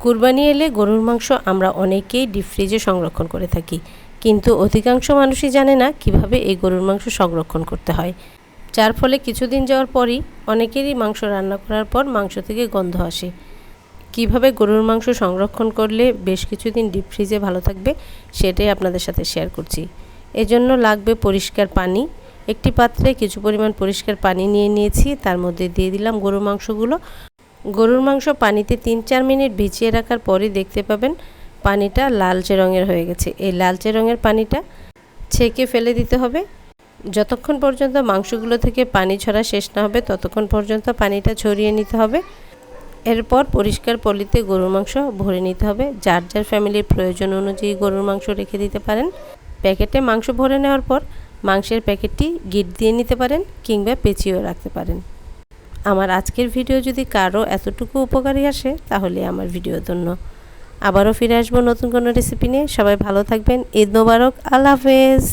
কুরবানি এলে গরুর মাংস আমরা অনেকেই ডিপ ফ্রিজে সংরক্ষণ করে থাকি, কিন্তু অধিকাংশ মানুষই জানে না কিভাবে এই গরুর মাংস সংরক্ষণ করতে হয়, যার ফলে কিছুদিন যাওয়ার পরই অনেকেরই মাংস রান্না করার পর মাংস থেকে গন্ধ আসে। কিভাবে গরুর মাংস সংরক্ষণ করলে বেশ কিছুদিন ডিপ ফ্রিজে ভালো থাকবে সেটাই আপনাদের সাথে শেয়ার করছি। এজন্য লাগবে পরিষ্কার পানি। একটি পাত্রে কিছু পরিমাণ পরিষ্কার পানি নিয়ে নিয়েছি, তার মধ্যে দিয়ে দিলাম গরুর মাংসগুলো। গরুর মাংস পানিতে 3-4 মিনিট ভিজিয়ে রাখার পরই দেখতে পাবেন পানিটা লালচে রঙের হয়ে গেছে। এই লালচে রঙের পানিটা ছেঁকে ফেলে দিতে হবে। যতক্ষণ পর্যন্ত মাংসগুলো থেকে পানি ঝরা শেষ না হবে ততক্ষণ পর্যন্ত পানিটা ঝরিয়ে নিতে হবে। এরপর পরিষ্কার পলিতে গরুর মাংস ভরে নিতে হবে। যার যার ফ্যামিলির প্রয়োজন অনুযায়ী গরুর মাংস রেখে দিতে পারেন। প্যাকেটে মাংস ভরে নেওয়ার পর মাংসের প্যাকেটটি গিট দিয়ে নিতে পারেন কিংবা পেঁচিয়েও রাখতে পারেন। আমার আজকের ভিডিও যদি কারো এতটুকু উপকারী আসে তাহলে আমার ভিডিও ধন্য। আবারও ফিরে আসবো নতুন কোনো রেসিপি নিয়ে। সবাই ভালো থাকবেন। ঈদ মোবারক। আল্লাহ হাফেজ।